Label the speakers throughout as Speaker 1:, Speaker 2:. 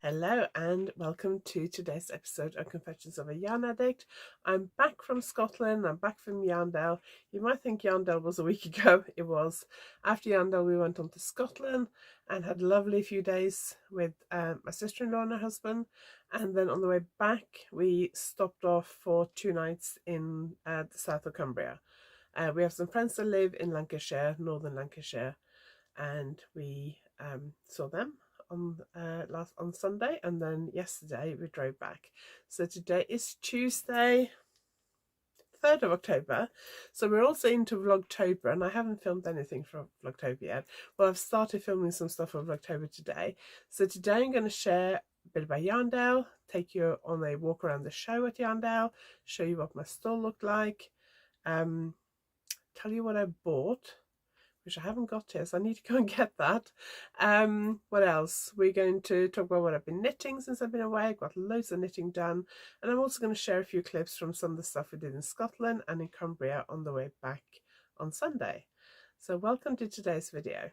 Speaker 1: Hello and welcome to today's episode of Confessions of a Yarn Addict. I'm back from Scotland, I'm back from Yarndale. You might think Yarndale was a week ago, it was. After Yarndale we went on to Scotland and had a lovely few days with my sister-in-law and her husband, and then on the way back we stopped off for 2 nights in the south of Cumbria. We have some friends that live in Lancashire, northern Lancashire, and we saw them on Sunday, and then yesterday we drove back. So today is Tuesday, 3rd of October, so we're also into Vlogtober, and I haven't filmed anything for Vlogtober yet. Well, I've started filming some stuff for Vlogtober today. So today I'm going to share a bit about Yarndale, take you on a walk around the show at Yarndale, show you what my stall looked like, tell you what I bought, which I haven't got yet, so I need to go and get that. What else? We're going to talk about what I've been knitting since I've been away. I've got loads of knitting done, and I'm also going to share a few clips from some of the stuff we did in Scotland and in Cumbria on the way back on Sunday. So welcome to today's video.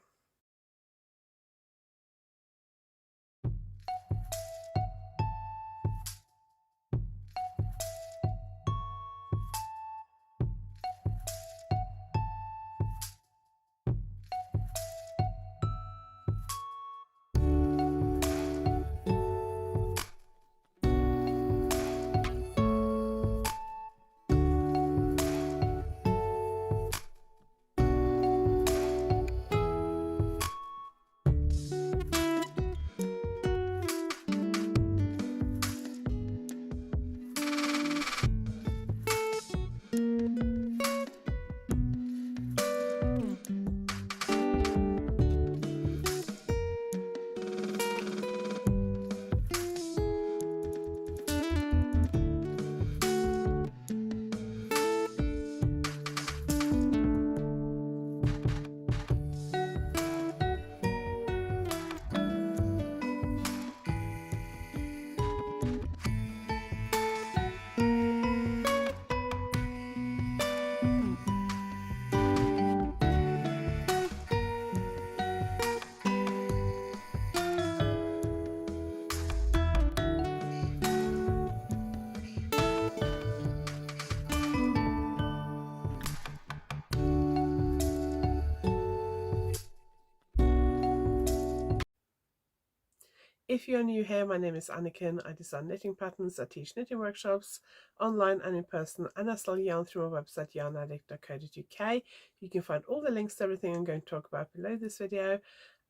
Speaker 1: If you're new here, my name is Anniken. I design knitting patterns, I teach knitting workshops online and in person, and I sell yarn through my website yarnaddict.co.uk. You can find all the links to everything I'm going to talk about below this video,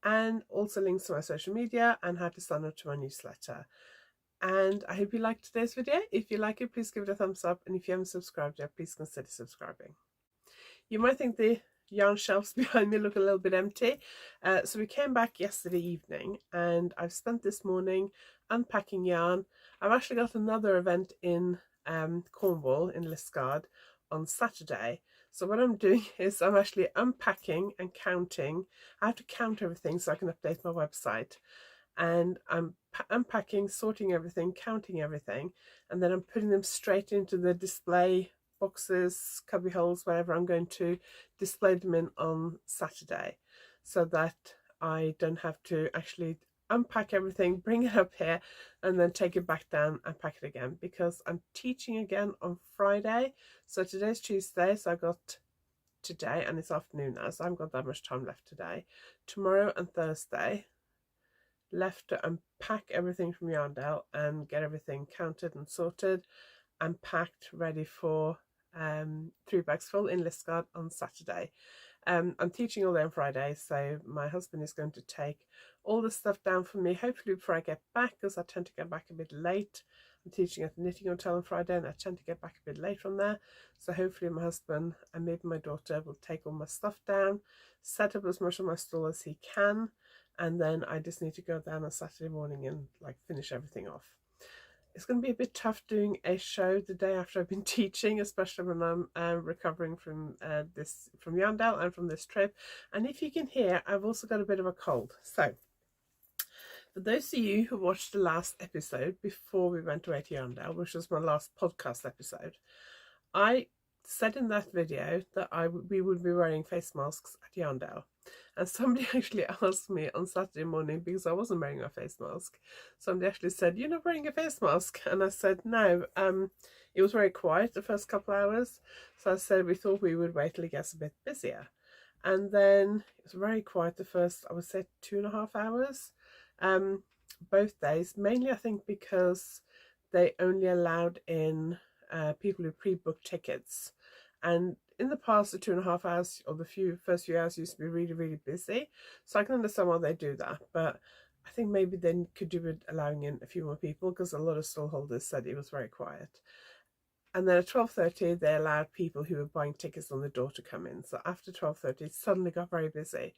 Speaker 1: and also links to my social media and how to sign up to my newsletter. And I hope you liked today's video. If you like it, please give it a thumbs up, and if you haven't subscribed yet, please consider subscribing. You might think the yarn shelves behind me look a little bit empty, so we came back yesterday evening and I've spent this morning unpacking yarn. I've actually got another event in Cornwall in Liscard on Saturday, so what I'm doing is I'm actually unpacking and counting. I have to count everything so I can update my website, and I'm unpacking, sorting everything, counting everything, and then I'm putting them straight into the display boxes, cubby holes, wherever I'm going to display them in on Saturday, so that I don't have to actually unpack everything, bring it up here, and then take it back down and pack it again, because I'm teaching again on Friday. So today's Tuesday, so I got today, and it's afternoon now, so I haven't got that much time left today. Tomorrow and Thursday left to unpack everything from Yarndale and get everything counted and sorted and packed, ready for 3 bags full in Liscard on Saturday. I'm teaching all day on Friday, so my husband is going to take all the stuff down for me, hopefully before I get back, because I tend to get back a bit late. I'm teaching at the knitting hotel on Friday, and I tend to get back a bit late from there, so hopefully my husband and maybe my daughter will take all my stuff down, set up as much of my stall as he can, and then I just need to go down on Saturday morning and finish everything off. It's going to be a bit tough doing a show the day after I've been teaching, especially when I'm recovering from Yarndale and from this trip. And if you can hear, I've also got a bit of a cold. So for those of you who watched the last episode before we went away to Yarndale, which was my last podcast episode, I said in that video that we would be wearing face masks at Yarndale. And somebody actually asked me on Saturday morning, because I wasn't wearing a face mask, somebody actually said, "You're not wearing a face mask?" And I said, "No." It was very quiet the first couple of hours. So I said we thought we would wait till it gets a bit busier. And then it was very quiet the first, I would say, 2.5 hours. Both days, mainly I think because they only allowed in people who pre-booked tickets. And in the past, the 2.5 hours or the first few hours used to be really, really busy. So I can understand why they do that. But I think maybe they could do with allowing in a few more people, because a lot of stall holders said it was very quiet. And then at 12:30, they allowed people who were buying tickets on the door to come in. So after 12:30, it suddenly got very busy.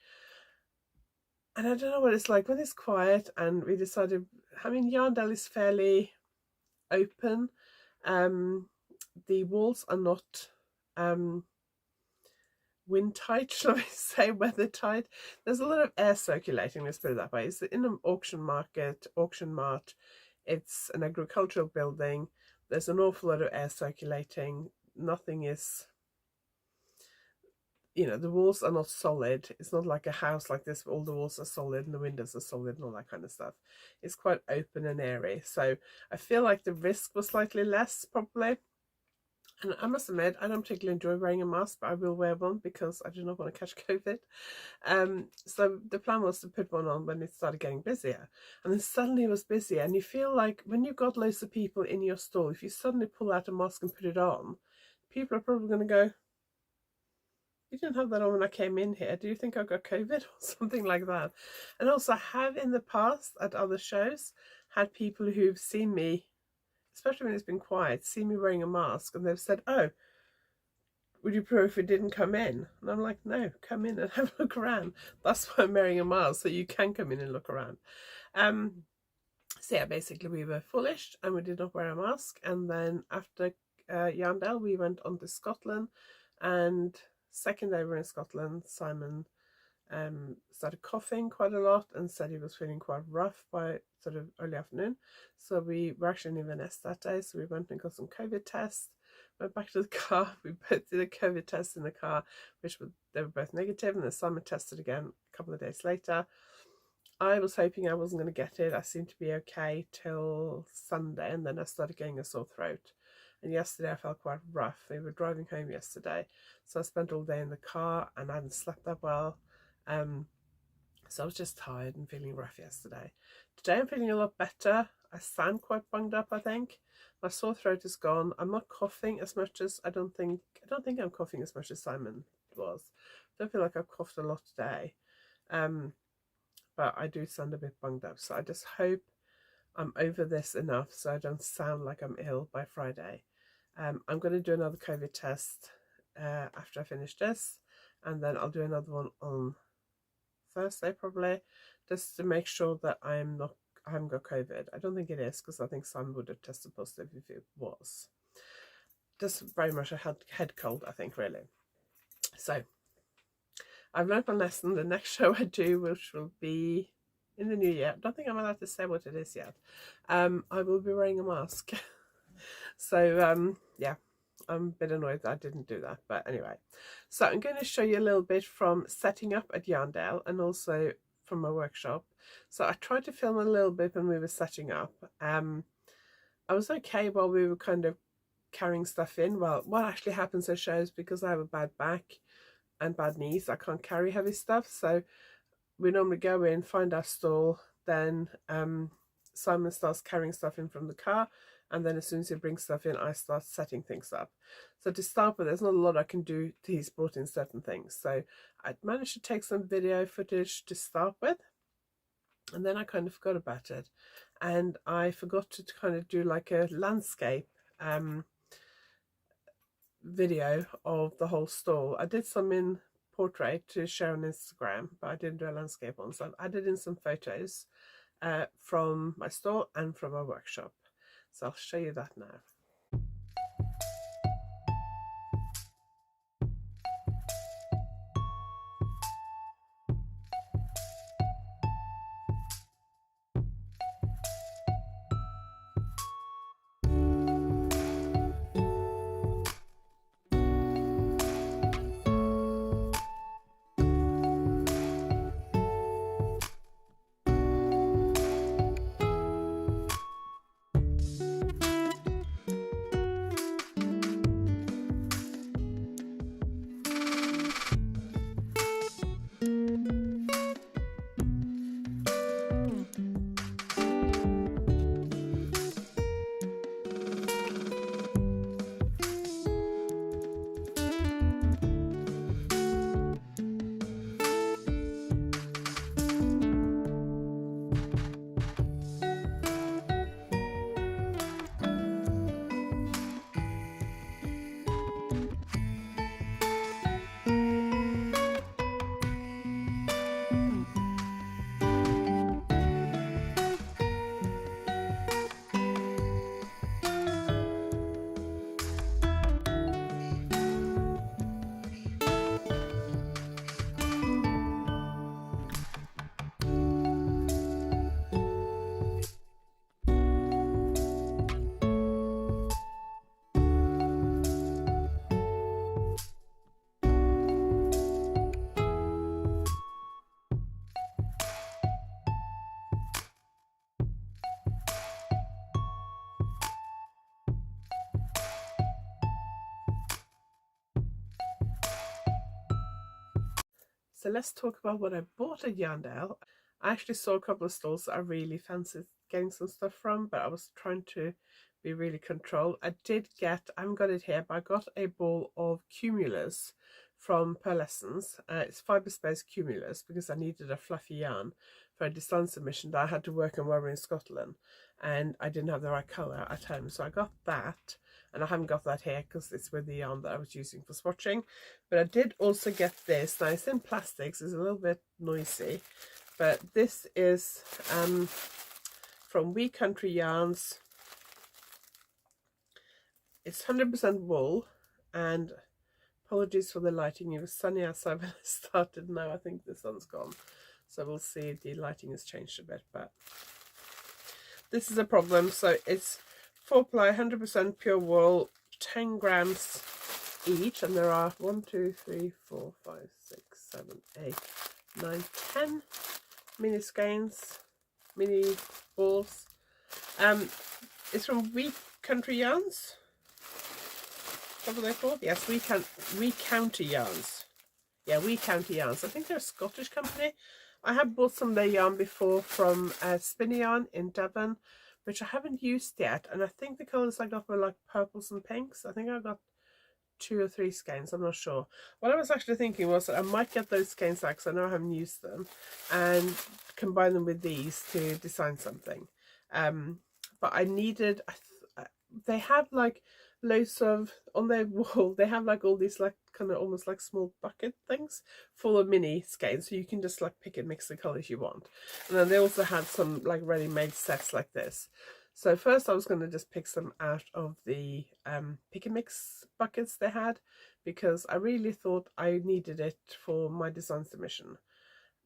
Speaker 1: And I don't know what it's like when it's quiet. And we decided, I mean, Yarndale is fairly open. The walls are not wind tight, shall I say, weather tight. There's a lot of air circulating, let's put it that way. It's in an auction mart. It's an agricultural building. There's an awful lot of air circulating. Nothing is, the walls are not solid. It's not like a house like this where all the walls are solid and the windows are solid and all that kind of stuff. It's quite open and airy. So I feel like the risk was slightly less, probably. And I must admit, I don't particularly enjoy wearing a mask, but I will wear one because I do not want to catch COVID. So the plan was to put one on when it started getting busier. And then suddenly it was busier. And you feel like when you've got loads of people in your stall, if you suddenly pull out a mask and put it on, people are probably going to go, "You didn't have that on when I came in here. Do you think I got COVID?" or something like that. And also, I have in the past at other shows had people who've seen me, especially when it's been quiet, see me wearing a mask, and they've said, "Oh, would you prefer if it didn't come in?" And I'm like, "No, come in and have a look around. That's why I'm wearing a mask, so you can come in and look around." So yeah, basically we were foolish and we did not wear a mask. And then after Yarndale, we went on to Scotland. And second day we were in Scotland, Simon started coughing quite a lot and said he was feeling quite rough by sort of early afternoon. So we were actually in Inverness that day, so we went and got some COVID tests, went back to the car. We both did a COVID test in the car, they were both negative, and then Simon tested again a couple of days later. I was hoping I wasn't going to get it. I seemed to be okay till Sunday, and then I started getting a sore throat. And yesterday I felt quite rough. We were driving home yesterday, so I spent all day in the car and I hadn't slept that well. So I was just tired and feeling rough yesterday. Today I'm feeling a lot better. I sound quite bunged up, I think. My sore throat is gone. I'm not coughing as much as I don't think I'm coughing as much as Simon was. I don't feel like I've coughed a lot today. But I do sound a bit bunged up. So I just hope I'm over this enough so I don't sound like I'm ill by Friday. I'm going to do another COVID test after I finish this, and then I'll do another one on Thursday probably, just to make sure that I haven't got COVID. I don't think it is, because I think Simon would have tested positive if it was. Just very much a head cold, I think, really. So I've learned my lesson. The next show I do, which will be in the new year, I don't think I'm allowed to say what it is yet. I will be wearing a mask. So yeah, I'm a bit annoyed that I didn't do that, but anyway. So I'm going to show you a little bit from setting up at Yarndale and also from my workshop. So I tried to film a little bit when we were setting up. I was okay while we were kind of carrying stuff in. Well, what actually happens at shows, because I have a bad back and bad knees, I can't carry heavy stuff. So we normally go in, find our stall, then Simon starts carrying stuff in from the car, and then as soon as he brings stuff in, I start setting things up. So to start with, there's not a lot I can do till he's brought in certain things. So I managed to take some video footage to start with, and then I kind of forgot about it. And I forgot to kind of do like a landscape video of the whole stall. I did some in portrait to share on Instagram, but I didn't do a landscape one. So I've added in some photos from my stall and from our workshop. So I'll show you that now. So let's talk about what I bought at Yarndale. I actually saw a couple of stalls that I really fancied getting some stuff from, but I was trying to be really controlled. I haven't got it here, but I got a ball of cumulus from Pearlessence. It's fibre space cumulus because I needed a fluffy yarn for a design submission that I had to work on while we were in Scotland, and I didn't have the right colour at home, so I got that. And I haven't got that here because it's with the yarn that I was using for swatching. But I did also get this. Now it's in plastics, it's a little bit noisy, but this is from We Country Yarns. It's 100% wool, and apologies for the lighting, it was sunny outside when I started. Now I think the sun's gone, so we'll see. The lighting has changed a bit, but this is a problem. So it's 4-ply, 100% pure wool, 10 grams each, and there are 1, 2, 3, 4, 5, 6, 7, 8, 9, 10 mini skeins, mini balls. It's from We Country Yarns. What are they called? Yes, We County Yarns. Yeah, We County Yarns. I think they're a Scottish company. I have bought some of their yarn before from Spinny Yarn in Devon, which I haven't used yet. And I think the colours I got were like purples and pinks. I think I got 2 or 3 skeins, I'm not sure. What I was actually thinking was that I might get those skeins out because I know I haven't used them, and combine them with these to design something. But I needed, they have like loads of, on their wall, they have like all these like kind of almost like small bucket things full of mini skeins, so you can just like pick and mix the colours you want. And then they also had some like ready-made sets like this. So first I was going to just pick some out of the pick and mix buckets they had, because I really thought I needed it for my design submission.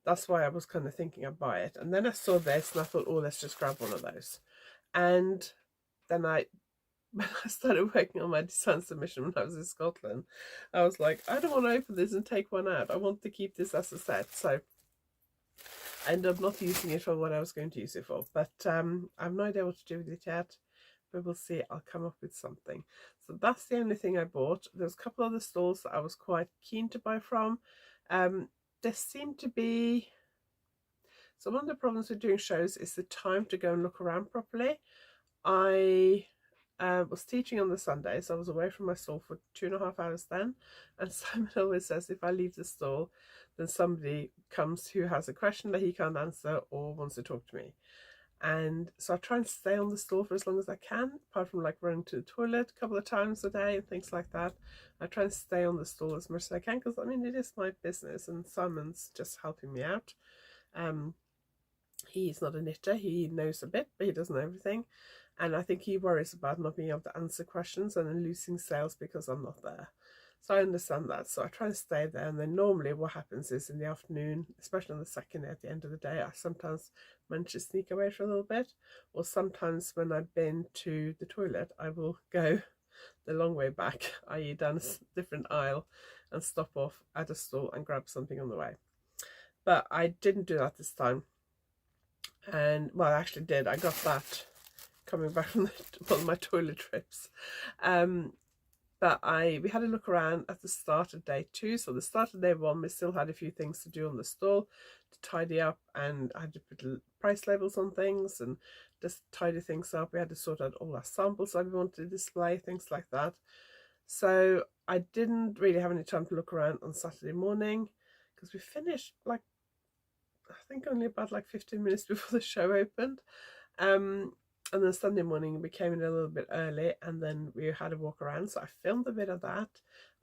Speaker 1: That's why I was kind of thinking I'd buy it. And then I saw this and I thought, oh, let's just grab one of those. And then when I started working on my design submission when I was in Scotland, I was like, I don't want to open this and take one out. I want to keep this as a set. So I ended up not using it for what I was going to use it for. But I have no idea what to do with it yet. But we'll see. I'll come up with something. So that's the only thing I bought. There's a couple other stalls that I was quite keen to buy from. There seemed to be... So one of the problems with doing shows is the time to go and look around properly. I was teaching on the Sunday, so I was away from my stall for 2.5 hours then, and Simon always says if I leave the stall then somebody comes who has a question that he can't answer or wants to talk to me, and so I try and stay on the stall for as long as I can, apart from like running to the toilet a couple of times a day and things like that. I try and stay on the stall as much as I can, because I mean it is my business and Simon's just helping me out. He's not a knitter, he knows a bit but he doesn't know everything. And I think he worries about not being able to answer questions and then losing sales because I'm not there. So I understand that. So I try to stay there. And then normally what happens is in the afternoon, especially on the second day at the end of the day, I sometimes manage to sneak away for a little bit. Or sometimes when I've been to the toilet, I will go the long way back, i.e. down a different aisle, and stop off at a stall and grab something on the way. But I didn't do that this time. And well, I actually did. I got that coming back from one of my toilet trips. But we had a look around at the start of day 2. So the start of day 1, we still had a few things to do on the stall to tidy up, and I had to put price labels on things and just tidy things up. We had to sort out all our samples that we wanted to display, things like that. So I didn't really have any time to look around on Saturday morning, because we finished like, I think only about like 15 minutes before the show opened. And then Sunday morning we came in a little bit early, and then we had a walk around, so I filmed a bit of that.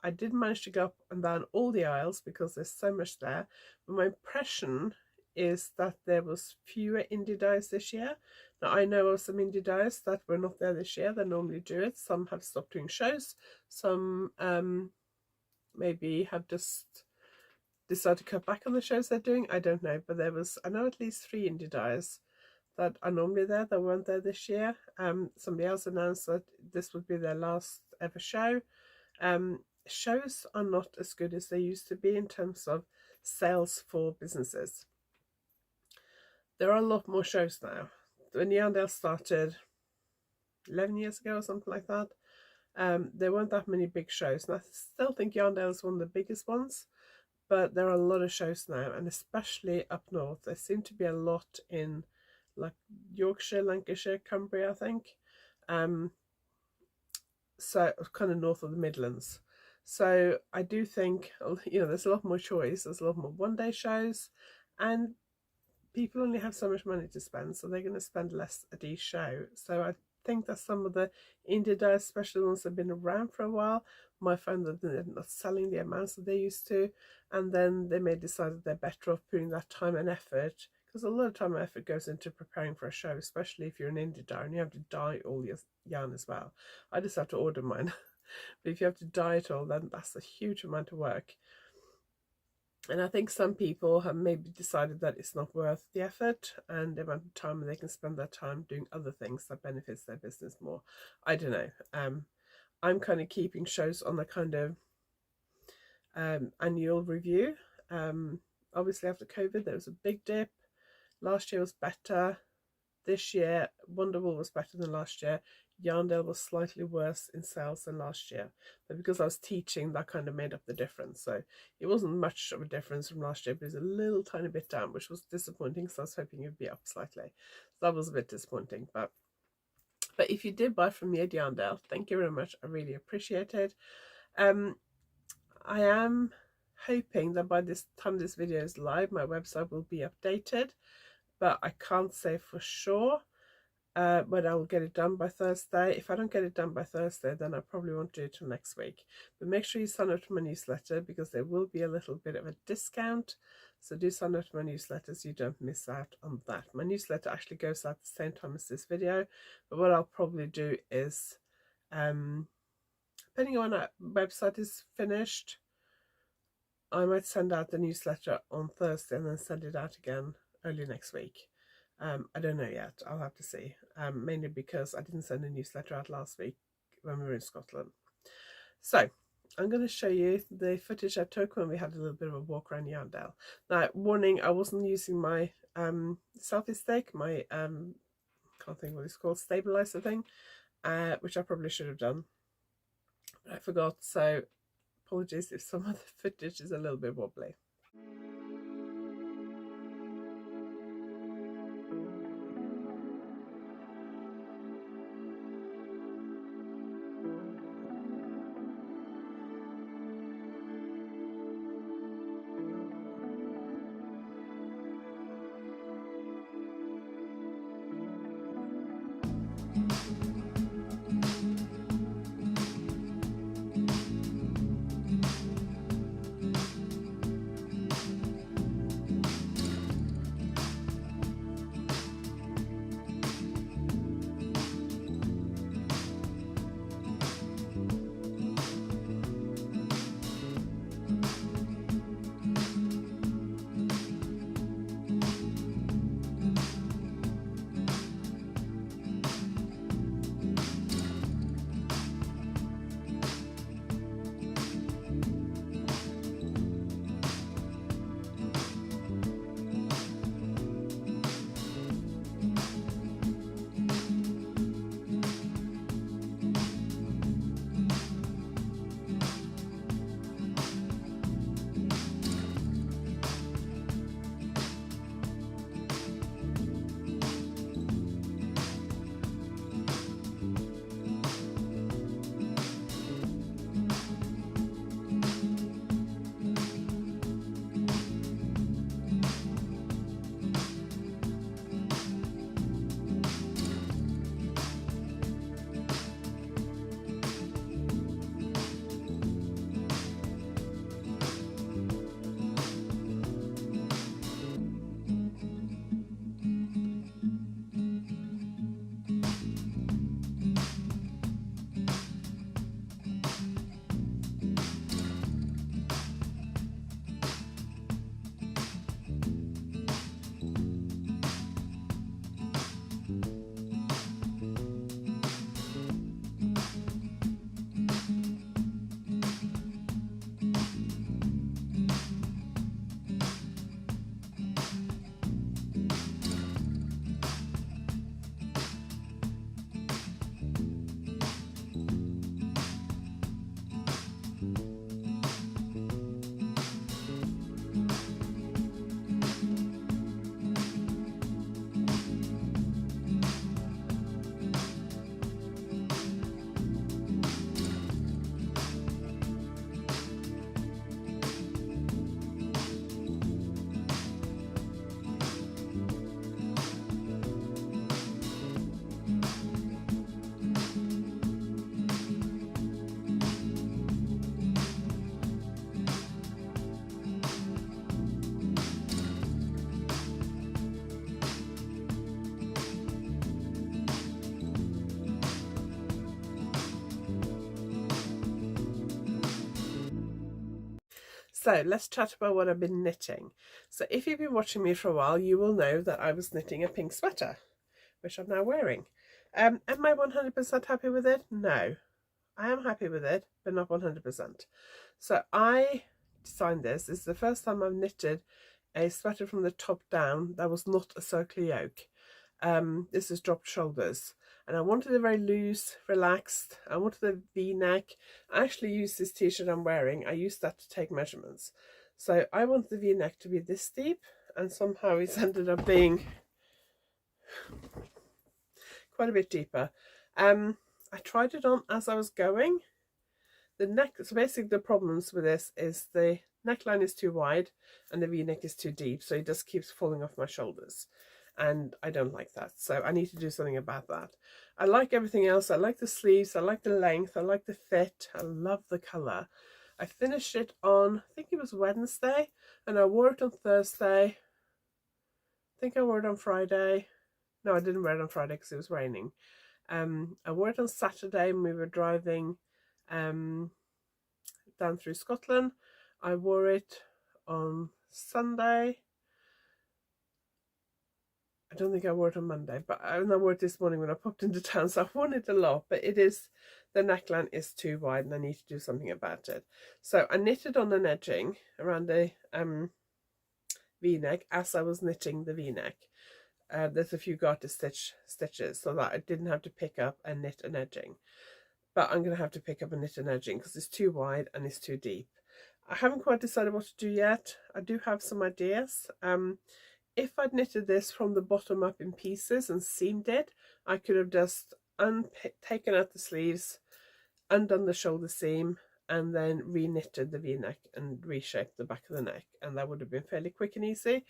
Speaker 1: I did manage to go up and down all the aisles because there's so much there, but my impression is that there was fewer indie dyes this year. Now I know of some indie dyes that were not there this year. They normally do it. Some have stopped doing shows, some maybe have just decided to cut back on the shows they're doing. I don't know, but I know at least 3 indie dyes that are normally there that weren't there this year. Somebody else announced that this would be their last ever show. Shows are not as good as they used to be in terms of sales for businesses. There are a lot more shows now. When Yarndale started 11 years ago or something like that, there weren't that many big shows, and I still think Yarndale is one of the biggest ones, but there are a lot of shows now, and especially up north. There seem to be a lot in like Yorkshire, Lancashire, Cumbria, I think. So kind of north of the Midlands. So I do think, there's a lot more choice. There's a lot more one-day shows, and people only have so much money to spend, so they're going to spend less at each show. So I think that some of the indie dives, especially the ones that have been around for a while, might find that they're not selling the amounts that they used to, and then they may decide that they're better off putting that time and effort, because a lot of time and effort goes into preparing for a show, especially if you're an indie dyer and you have to dye all your yarn as well. I just have to order mine, but if you have to dye it all, then that's a huge amount of work. And I think some people have maybe decided that it's not worth the effort and the amount of time, and they can spend their time doing other things that benefits their business more. I don't know. I'm kind of keeping shows on the kind of annual review. Obviously after COVID there was a big dip. Last year was better. This year Wonderwall was better than last year. Yarndale was slightly worse in sales than last year, but because I was teaching, that kind of made up the difference. So it wasn't much of a difference from last year, but it was a little tiny bit down, which was disappointing, because I was hoping it would be up slightly. So that was a bit disappointing. But if you did buy from me at Yarndale, thank you very much. I really appreciate it. I am hoping that by this time this video is live, my website will be updated, but I can't say for sure. But I will get it done by Thursday. If I don't get it done by Thursday, then I probably won't do it till next week. But make sure you sign up to my newsletter, because there will be a little bit of a discount. So do sign up to my newsletter so you don't miss out on that. My newsletter actually goes out at the same time as this video. But what I'll probably do is, depending on when our website is finished, I might send out the newsletter on Thursday and then send it out again early next week. I don't know yet. I'll have to see. Mainly because I didn't send a newsletter out last week when we were in Scotland. So I'm going to show you the footage I took when we had a little bit of a walk around Yarndale. Now, warning, I wasn't using my selfie stick, my can't think what it's called, stabilizer thing, which I probably should have done, but I forgot. So apologies if some of the footage is a little bit wobbly. So let's chat about what I've been knitting. So if you've been watching me for a while, you will know that I was knitting a pink sweater, which I'm now wearing. Am I 100% happy with it? No. I am happy with it, but not 100%. So I designed this. This is the first time I've knitted a sweater from the top down that was not a circular yoke. This is dropped shoulders, and I wanted it very loose, relaxed. I wanted a v-neck. I actually used this t-shirt I'm wearing. I used that to take measurements. So I wanted the v-neck to be this deep, and somehow it's ended up being quite a bit deeper. I tried it on as I was going. The neck, so basically the problems with this is the neckline is too wide and the v-neck is too deep, so it just keeps falling off my shoulders, and I don't like that, so I need to do something about that. I like everything else. I like the sleeves, I like the length, I like the fit, I love the colour. I finished it on, I think it was Wednesday, and I wore it on Thursday. I think I wore it on Friday. No, I didn't wear it on Friday because it was raining. I wore it on Saturday and we were driving down through Scotland. I wore it on Sunday. I don't think I wore it on Monday, but I wore it this morning when I popped into town, so I've worn it a lot, but the neckline is too wide and I need to do something about it. So I knitted on an edging around the v-neck as I was knitting the v-neck. There's a few garter stitches so that I didn't have to pick up and knit an edging. But I'm going to have to pick up and knit an edging because it's too wide and it's too deep. I haven't quite decided what to do yet. I do have some ideas. If I'd knitted this from the bottom up in pieces and seamed it, I could have just taken out the sleeves, undone the shoulder seam, and then re-knitted the v-neck and reshaped the back of the neck, and that would have been fairly quick and easy.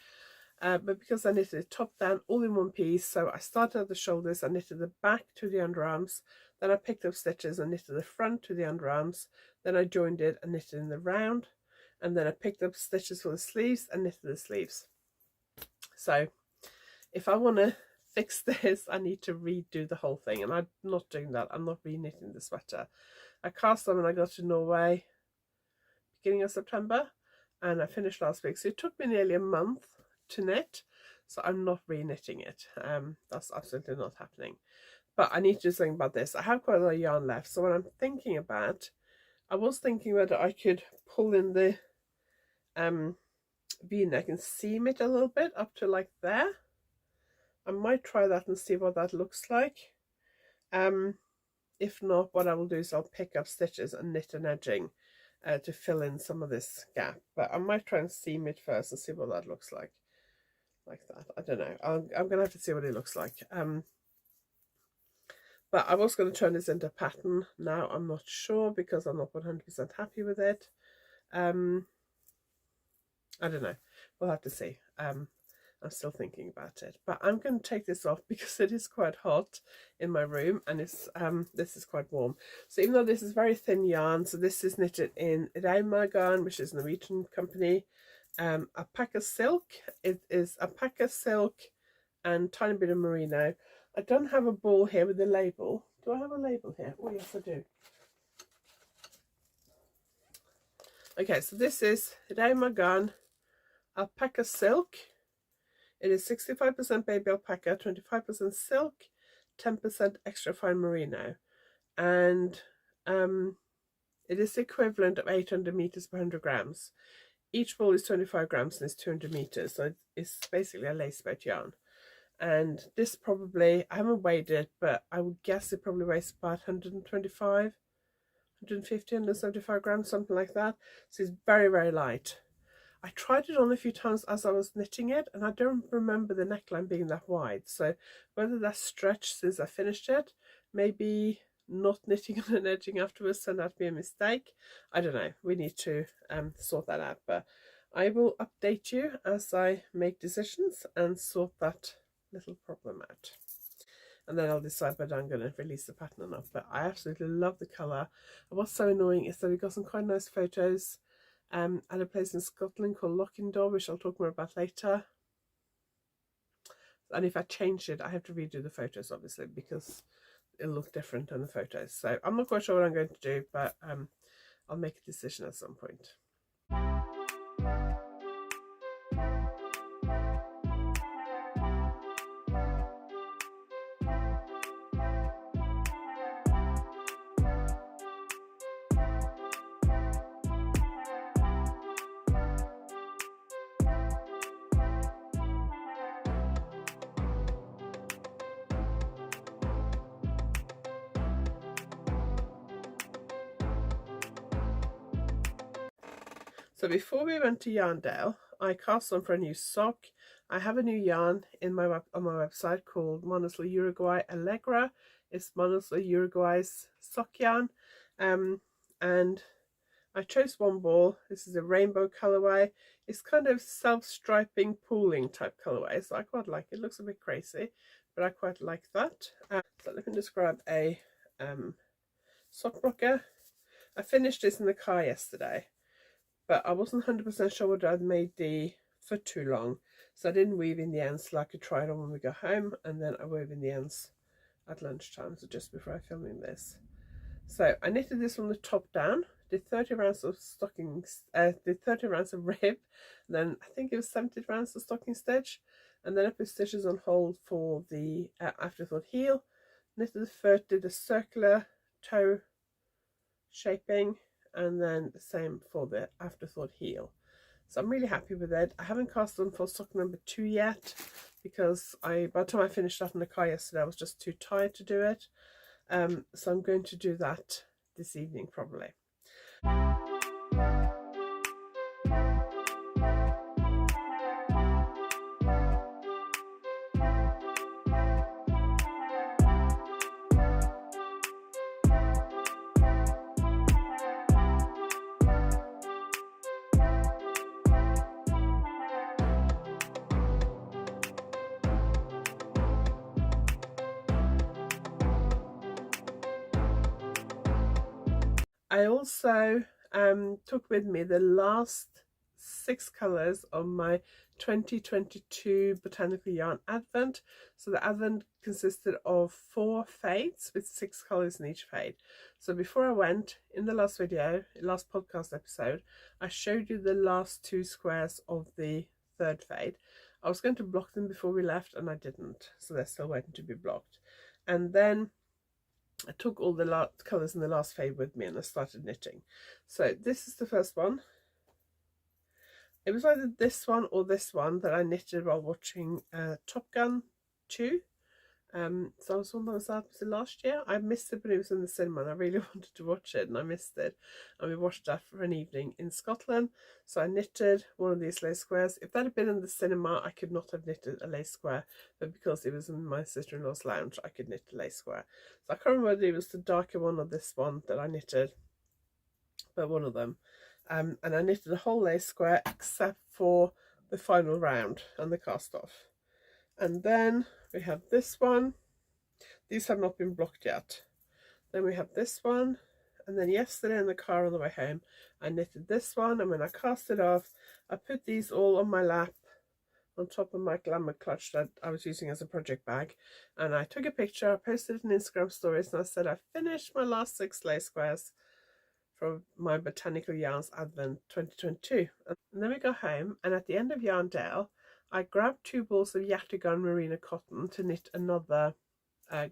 Speaker 1: But because I knitted it top down all in one piece, so I started at the shoulders, I knitted the back to the underarms, then I picked up stitches and knitted the front to the underarms, then I joined it and knitted in the round, and then I picked up stitches for the sleeves and knitted the sleeves. So if I want to fix this, I need to redo the whole thing, and I'm not doing that. I'm not re-knitting the sweater. I cast them when I got to Norway beginning of September, and I finished last week, so it took me nearly a month to knit, so I'm not re-knitting it. That's absolutely not happening, but I need to do something about this. I have quite a lot of yarn left, so what I'm thinking about, I was thinking whether I could pull in the v-neck and seam it a little bit up to like there. I might try that and see what that looks like. If not, what I will do is I'll pick up stitches and knit an edging to fill in some of this gap, but I might try and seam it first and see what that looks like that. I don't know. I'm gonna have to see what it looks like. But I was going to turn this into a pattern. Now I'm not sure because I'm not 100% happy with it. I don't know. We'll have to see. I'm still thinking about it, but I'm going to take this off because it is quite hot in my room, and it's this is quite warm. So even though this is very thin yarn, so this is knitted in YarnAddict, which is a Norwegian company. Alpaca silk. It is alpaca silk and tiny bit of merino. I don't have a ball here with a label. Do I have a label here? Oh yes, I do. Okay, so this is YarnAddict alpaca silk. It is 65% baby alpaca, 25% silk, 10% extra fine merino, and it is the equivalent of 800 meters per 100 grams. Each ball is 25 grams and is 200 meters, so it's basically a lace boat yarn. And this probably, I haven't weighed it, but I would guess it probably weighs about 125, 150, 175 grams, something like that. So it's very, very light. I tried it on a few times as I was knitting it, and I don't remember the neckline being that wide. So whether that's stretched since I finished it, maybe not knitting on an edging afterwards turned out to be a mistake. I don't know. We need to sort that out. But I will update you as I make decisions and sort that little problem out. And then I'll decide whether I'm going to release the pattern or not. But I absolutely love the colour. And what's so annoying is that we got some quite nice photos at a place in Scotland called Yarndale, which I'll talk more about later. And if I change it, I have to redo the photos, obviously, because it'll look different on the photos. So I'm not quite sure what I'm going to do, but I'll make a decision at some point. So before we went to Yarndale, I cast on for a new sock. I have a new yarn on my website called Monosla Uruguay Allegra. It's Monosla Uruguay's sock yarn, and I chose one ball. This is a rainbow colorway. It's kind of self-striping pooling type colorway, so I quite like it. It looks a bit crazy, but I quite like that. So let me just grab a sock blocker. I finished this in the car yesterday, but I wasn't 100% sure whether I'd made the foot too long, so I didn't weave in the ends so I could try it on when we go home, and then I wove in the ends at lunchtime, so just before I filming this. So I knitted this from the top down, did 30 rounds of stockings, did 30 rounds of rib, then I think it was 70 rounds of stocking stitch, and then I put stitches on hold for the afterthought heel, knitted the foot, did a circular toe shaping, and then the same for the afterthought heel. So I'm really happy with it. I haven't cast on for sock number 2 yet because by the time I finished that in the car yesterday I was just too tired to do it. So I'm going to do that this evening probably. I also took with me the last 6 colours of my 2022 Botanical Yarn Advent. So the Advent consisted of 4 fades with 6 colours in each fade. So before I went, in the last video, last podcast episode, I showed you the last 2 squares of the 3rd fade. I was going to block them before we left and I didn't, so they're still waiting to be blocked. And then I took all the colours in the last fade with me and I started knitting. So this is the first one. It was either this one or this one that I knitted while watching Top Gun 2. So I was wondering, was it last year? I missed it, but it was in the cinema and I really wanted to watch it and I missed it. And we watched that for an evening in Scotland. So I knitted one of these lace squares. If that had been in the cinema, I could not have knitted a lace square, but because it was in my sister-in-law's lounge, I could knit a lace square. So I can't remember whether it was the darker one or this one that I knitted, but one of them. And I knitted a whole lace square except for the final round and the cast off. And then we have this one. These have not been blocked yet. Then we have this one, and then yesterday in the car on the way home I knitted this one, and when I cast it off I put these all on my lap on top of my glamour clutch that I was using as a project bag, and I took a picture, I posted it in Instagram stories, and I said I finished my last 6 lace squares from my Botanical Yarns Advent 2022. And then we got home, and at the end of Yarndale I grabbed 2 balls of Yachtigan merino cotton to knit another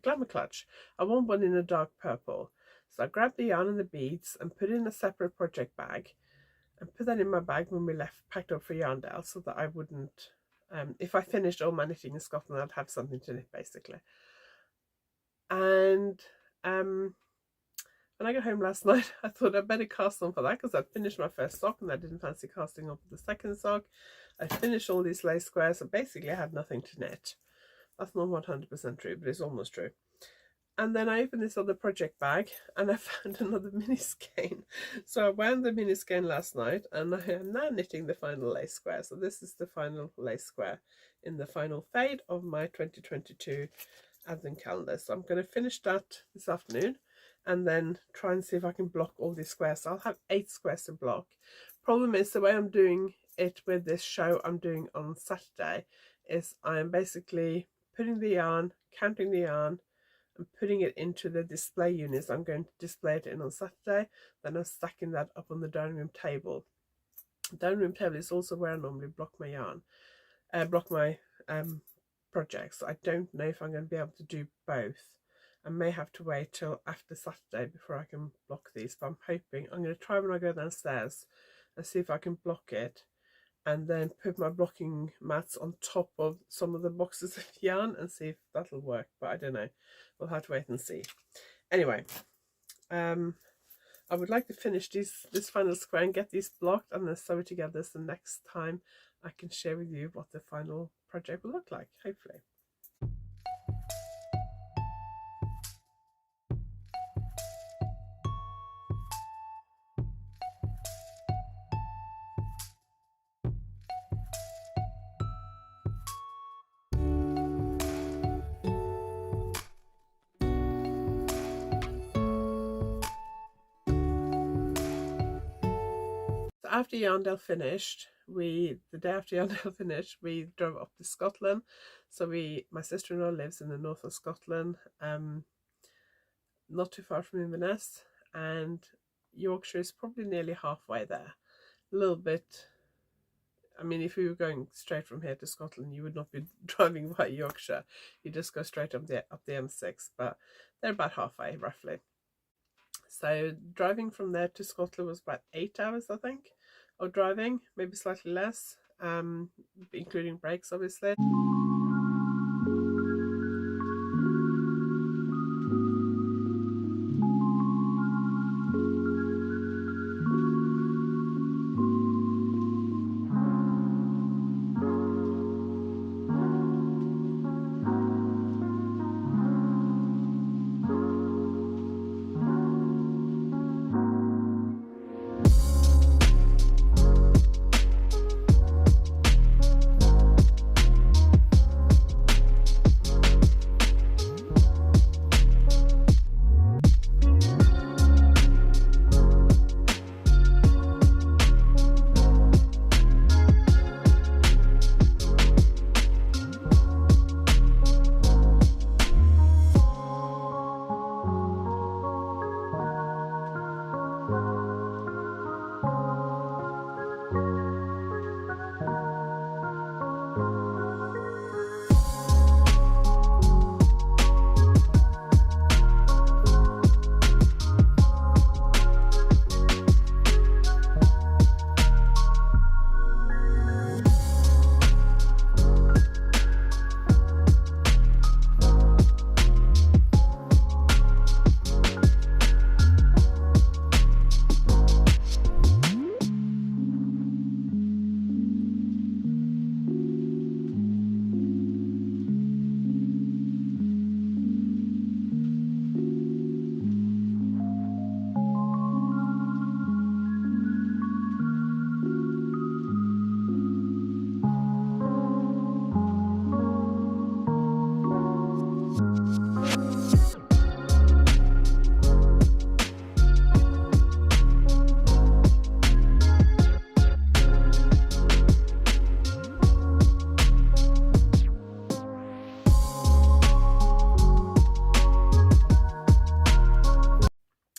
Speaker 1: glamour clutch. I want one in a dark purple. So I grabbed the yarn and the beads and put it in a separate project bag and put that in my bag when we left, packed up for Yarndale, so that I wouldn't, if I finished all my knitting in Scotland, I'd have something to knit basically. And when I got home last night, I thought I'd better cast on for that because I'd finished my first sock and I didn't fancy casting on for the second sock. I finished all these lace squares and basically I had nothing to knit. That's not 100% true, but it's almost true. And then I opened this other project bag and I found another mini skein. So I wound the mini skein last night and I am now knitting the final lace square. So this is the final lace square in the final fade of my 2022 Advent calendar. So I'm going to finish that this afternoon and then try and see if I can block all these squares. So I'll have 8 squares to block. Problem is, the way I'm doing it with this show I'm doing on Saturday is I'm basically putting the yarn, counting the yarn, and putting it into the display units I'm going to display it in on Saturday. Then I'm stacking that up on the dining room table. The dining room table is also where I normally block my yarn, block my projects. I don't know if I'm going to be able to do both. I may have to wait till after Saturday before I can block these, but I'm hoping I'm going to try when I go downstairs and see if I can block it, and then put my blocking mats on top of some of the boxes of yarn and see if that'll work, but I don't know. We'll have to wait and see. Anyway, I I would like to finish this final square and get these blocked and then sew it together, so next time I can share with you what the final project will look like, hopefully. After Yarndale finished, the day after Yarndale finished, we drove up to Scotland. So my sister-in-law lives in the north of Scotland, not too far from Inverness, and Yorkshire is probably nearly halfway there. A little bit. I mean, if you were going straight from here to Scotland, you would not be driving by Yorkshire. You just go straight up the M6, but they're about halfway, roughly. So driving from there to Scotland was about 8 hours, I think, of driving, maybe slightly less, including breaks, obviously.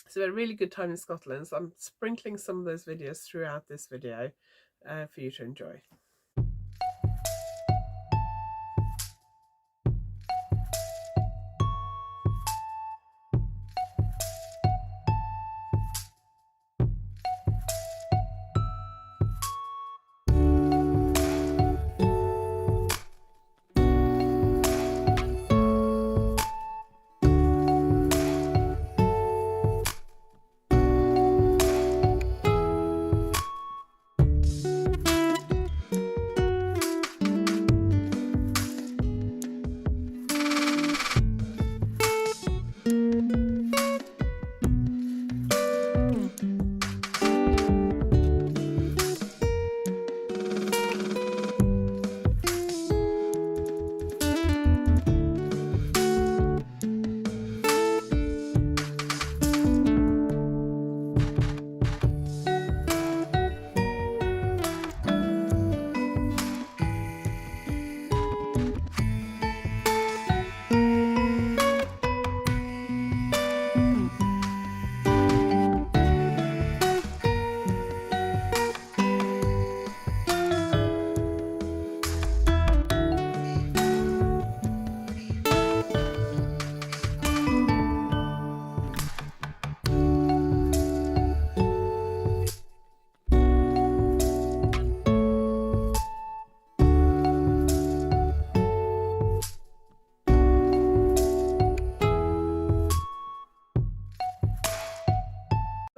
Speaker 1: So we had a really good time in Scotland, so I'm sprinkling some of those videos throughout this video for you to enjoy.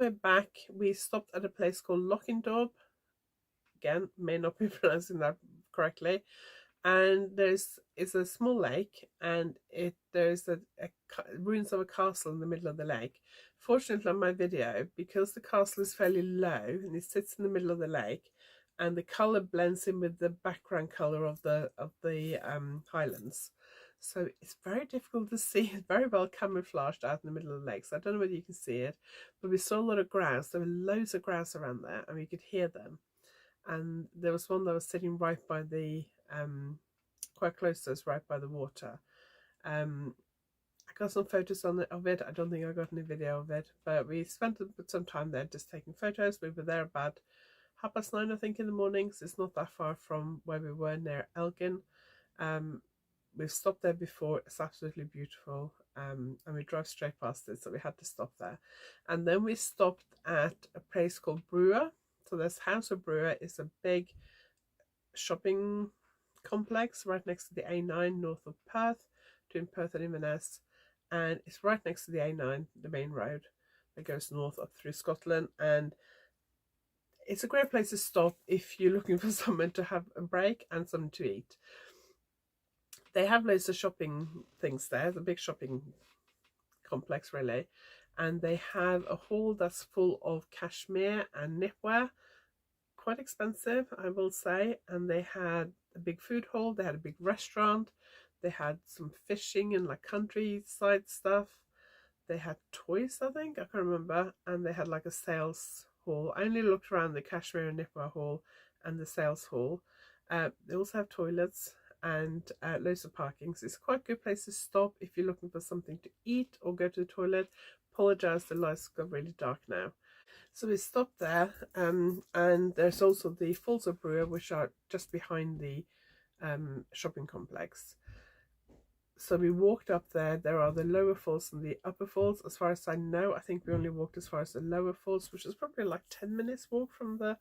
Speaker 1: way back we stopped at a place called Lockindorp. Again, may not be pronouncing that correctly. And it's a small lake, and there's a ruins of a castle in the middle of the lake. Fortunately, on my video, because the castle is fairly low and it sits in the middle of the lake, and the color blends in with the background color of the highlands, so it's very difficult to see. It's very well camouflaged out in the middle of the lake, so I don't know whether you can see it, but we saw a lot of grouse. There were loads of grouse around there, and we could hear them. And there was one that was sitting right by the quite close to us, right by the water. I got some photos of it. I don't think I got any video of it, but we spent some time there just taking photos. We were there about 9:30, I think, in the morning, so it's not that far from where we were, near Elgin. We've stopped there before. It's absolutely beautiful, and we drove straight past it, so we had to stop there. And then we stopped at a place called Brewer. So this House of Brewer is a big shopping complex right next to the A9 north of Perth, between Perth and Inverness, and it's right next to the A9, the main road that goes north up through Scotland. And it's a great place to stop if you're looking for somewhere to have a break and something to eat. They have loads of shopping things there, the big shopping complex really, and they have a hall that's full of cashmere and knitwear, quite expensive, I will say. And they had a big food hall, they had a big restaurant, they had some fishing and like countryside stuff, they had toys, I think, I can't remember, and they had like a sales hall. I only looked around the cashmere and knitwear hall and the sales hall. They also have toilets and loads of parking, so it's quite a good place to stop if you're looking for something to eat or go to the toilet. Apologise, the lights got really dark now. So we stopped there, and there's also the Falls of Brewer, which are just behind the shopping complex. So we walked up there. There are the lower falls and the upper falls. As far as I know, I think we only walked as far as the lower falls, which is probably like 10 minutes walk from the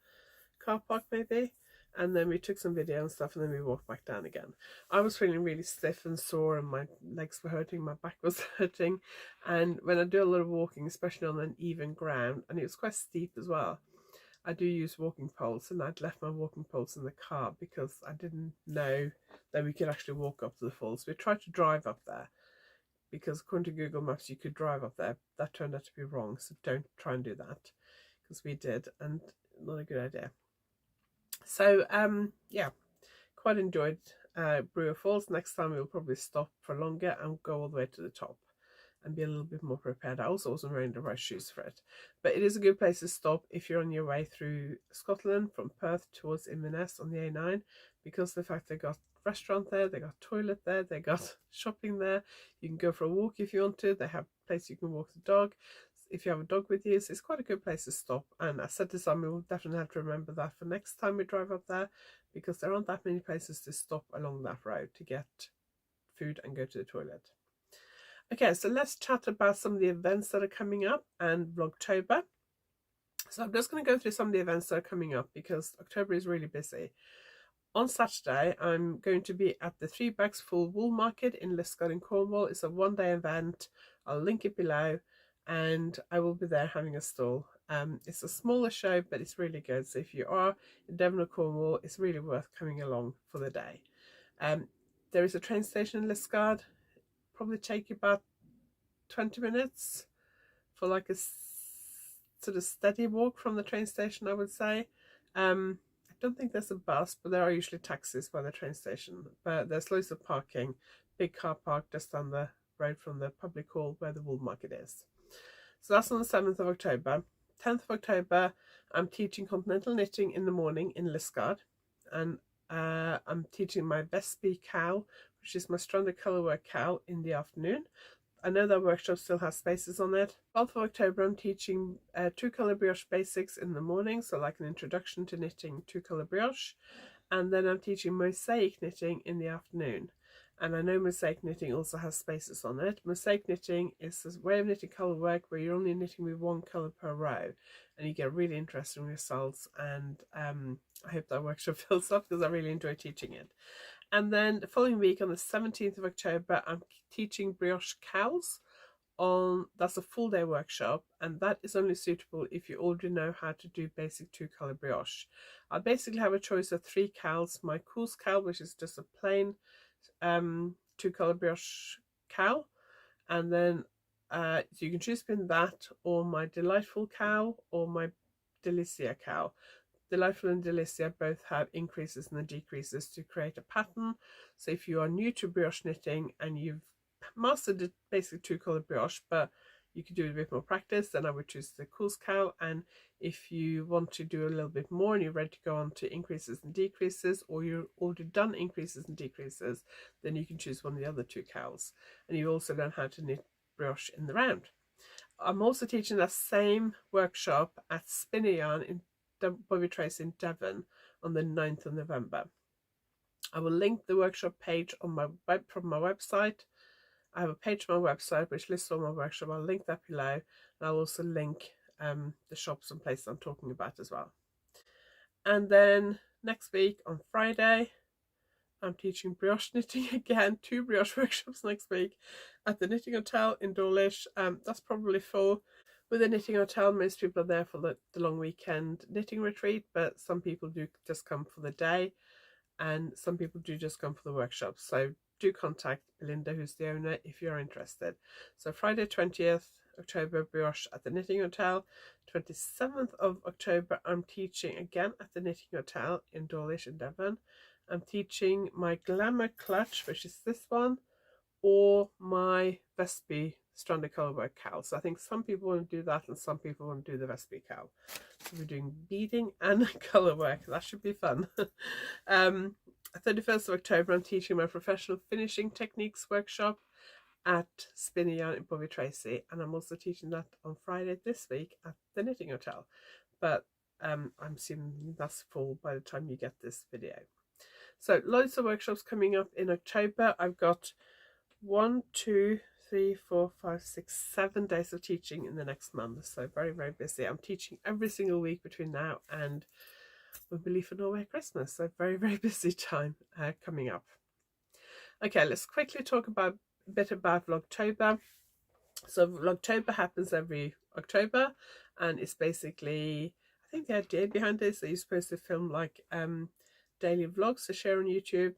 Speaker 1: car park maybe. And then we took some video and stuff, and then we walked back down again. I was feeling really stiff and sore, and my legs were hurting, my back was hurting. And when I do a lot of walking, especially on uneven ground, and it was quite steep as well, I do use walking poles, and I'd left my walking poles in the car because I didn't know that we could actually walk up to the falls. We tried to drive up there because according to Google Maps you could drive up there. That turned out to be wrong, so don't try and do that, because we did, and not a good idea. So yeah, quite enjoyed Brewer Falls. Next time we'll probably stop for longer and go all the way to the top and be a little bit more prepared. I also wasn't wearing the right shoes for it, but it is a good place to stop if you're on your way through Scotland from Perth towards Inverness on the A9, because of the fact they got restaurant there, they got toilet there, they got shopping there. You can go for a walk if you want to. They have a place you can walk the dog if you have a dog with you. So it's quite a good place to stop. And I said to Sam, we'll definitely have to remember that for next time we drive up there, because there aren't that many places to stop along that road to get food and go to the toilet. Okay, so let's chat about some of the events that are coming up and Vlogtober. So I'm just going to go through some of the events that are coming up, because October is really busy. On Saturday, I'm going to be at the Three Bags Full Wool Market in Liscard in Cornwall. It's a one-day event. I'll link it below, and I will be there having a stall. It's a smaller show, but it's really good. So if you are in Devon or Cornwall, it's really worth coming along for the day. There is a train station in Liscard. Probably take you about 20 minutes for like a sort of steady walk from the train station, I would say. I don't think there's a bus, but there are usually taxis by the train station. But there's loads of parking, big car park just down the road from the public hall where the wool market is. So that's on the 7th of October. 10th of October, I'm teaching continental knitting in the morning in Liscard, and I'm teaching my Vespi cowl, which is my stranded colourwork cowl, in the afternoon. I know that workshop still has spaces on it. 12th of October, I'm teaching two colour brioche basics in the morning, so like an introduction to knitting two colour brioche. And then I'm teaching mosaic knitting in the afternoon. And I know mosaic knitting also has spaces on it. Mosaic knitting is a way of knitting colour work where you're only knitting with one colour per row, and you get really interesting results. And I hope that workshop fills up, because I really enjoy teaching it. And then the following week, on the 17th of October, I'm teaching brioche cowls that's a full day workshop, and that is only suitable if you already know how to do basic 2-colour brioche. I basically have a choice of 3 cowls: my coarse cowl, which is just a plain 2-colour brioche cowl, and then so you can choose between that or my delightful cowl or my Delicia cowl. Delightful and Delicia both have increases and decreases to create a pattern. So if you are new to brioche knitting and you've mastered the basic 2-colour brioche, but you could do a bit more practice, then I would choose the coarse cowl. And if you want to do a little bit more and you're ready to go on to increases and decreases, or you've already done increases and decreases, then you can choose one of the other 2 cowls. And you also learn how to knit brioche in the round. I'm also teaching that same workshop at Spinner Yarn in Bobby Trace in Devon on the 9th of November. I will link the workshop page on my from my website. I have a page on my website which lists all my workshop. I'll link that below, and I'll also link the shops and places I'm talking about as well. And then next week on Friday, I'm teaching brioche knitting again. 2 brioche workshops next week at the Knitting Hotel in Dawlish. That's probably full. With the Knitting Hotel, most people are there for the long weekend knitting retreat, but some people do just come for the day, and some people do just come for the workshop. So do contact Belinda, who's the owner, if you're interested. So Friday 20th October, brioche at the Knitting Hotel. 27th of October, I'm teaching again at the Knitting Hotel in Dawlish in Devon. I'm teaching my Glamour Clutch, which is this one, or my Vespi stranded colourwork cowl. So I think some people want to do that and some people want to do the Vespi cowl. So we're doing beading and colourwork. That should be fun. 31st of October, I'm teaching my professional finishing techniques workshop at Spinner Yarn in Bobby Tracy, and I'm also teaching that on Friday this week at the Knitting Hotel. But I'm assuming that's full by the time you get this video. So loads of workshops coming up in October. I've got 1, 2, 3, 4, 5, 6, 7 days of teaching in the next month. So very, very busy. I'm teaching every single week between now and we leave for Norway Christmas. So very, very busy time coming up. Okay, let's quickly talk about a bit about Vlogtober. So Vlogtober happens every October, and it's basically, I think the idea behind this is that you're supposed to film like daily vlogs to share on YouTube.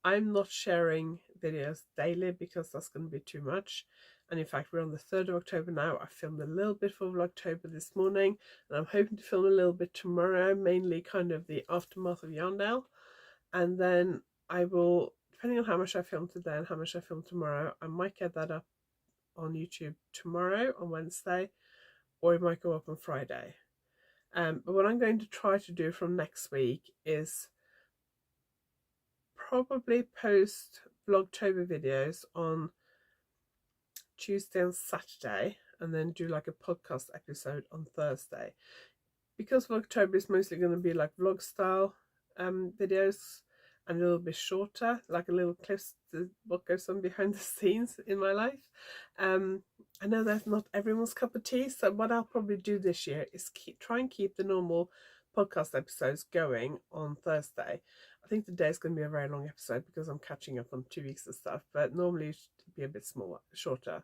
Speaker 1: I'm not sharing videos daily because that's going to be too much. And in fact, we're on the 3rd of October now. I filmed a little bit for Vlogtober this morning, and I'm hoping to film a little bit tomorrow, mainly kind of the aftermath of Yarndale. And then I will, depending on how much I film today and how much I film tomorrow, I might get that up on YouTube tomorrow on Wednesday, or it might go up on Friday. But what I'm going to try to do from next week is probably post Vlogtober videos on Tuesday and Saturday, and then do like a podcast episode on Thursday. Because Vlogtober is mostly going to be like vlog style videos, and a little bit shorter, like a little clips to what goes on behind the scenes in my life. I know that's not everyone's cup of tea, so what I'll probably do this year is try and keep the normal podcast episodes going on Thursday. I think today is going to be a very long episode because I'm catching up on 2 weeks of stuff, but normally it should be a bit smaller, shorter.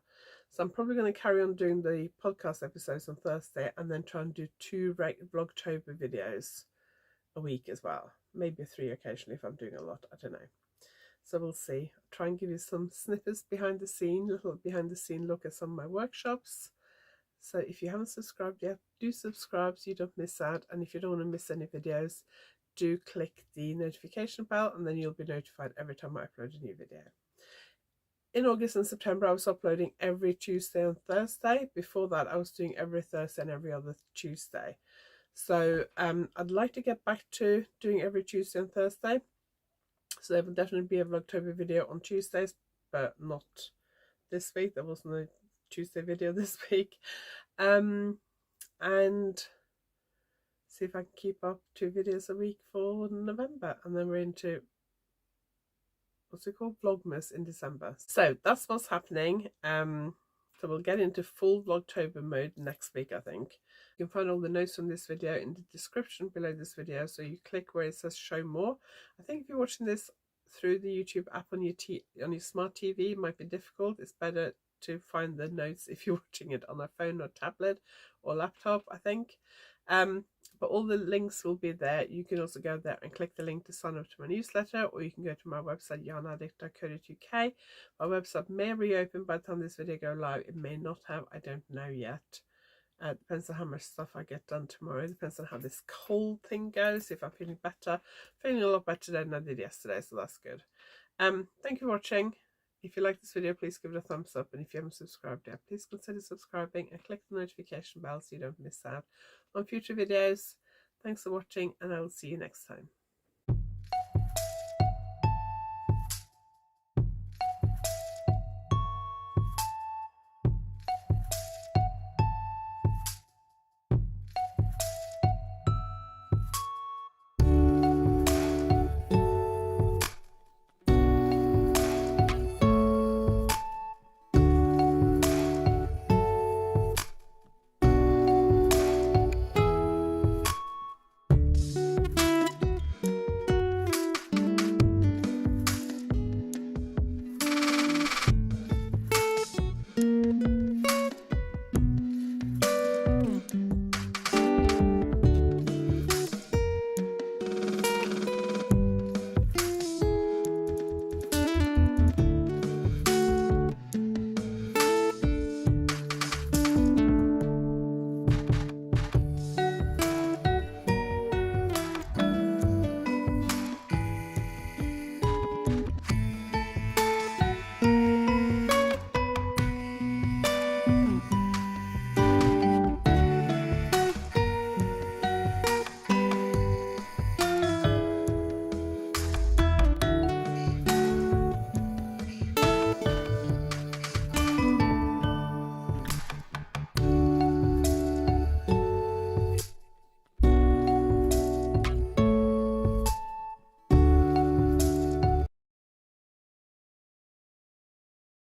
Speaker 1: So I'm probably going to carry on doing the podcast episodes on Thursday, and then try and do 2 Vlogtober videos a week as well. Maybe 3 occasionally if I'm doing a lot, I don't know. So we'll see. I'll try and give you some snippets behind the scene, little behind the scene look at some of my workshops. So if you haven't subscribed yet, do subscribe so you don't miss out. And if you don't want to miss any videos, do click the notification bell, and then you'll be notified every time I upload a new video. In August and September, I was uploading every Tuesday and Thursday. Before that, I was doing every Thursday and every other Tuesday. So I'd like to get back to doing every Tuesday and Thursday. So there will definitely be a Vlogtober video on Tuesdays, but not this week. There wasn't a Tuesday video this week. And see if I can keep up 2 videos a week for November. And then we're into, what's it called? Vlogmas in December. So that's what's happening. So we'll get into full Vlogtober mode next week, I think. You can find all the notes from this video in the description below this video. So you click where it says show more. I think if you're watching this through the YouTube app on your smart TV, it might be difficult. It's better to find the notes if you're watching it on a phone or tablet or laptop, I think. But all the links will be there. You can also go there and click the link to sign up to my newsletter, or you can go to my website, YarnAddict.co.uk. My website may reopen by the time this video goes live. It may not have. I don't know yet. Depends on how much stuff I get done tomorrow. Depends on how this cold thing goes. If I'm feeling better. Feeling a lot better today than I did yesterday, so that's good. Thank you for watching. If you like this video, please give it a thumbs up, and if you haven't subscribed yet, please consider subscribing and click the notification bell so you don't miss out on future videos. Thanks for watching, and I will see you next time.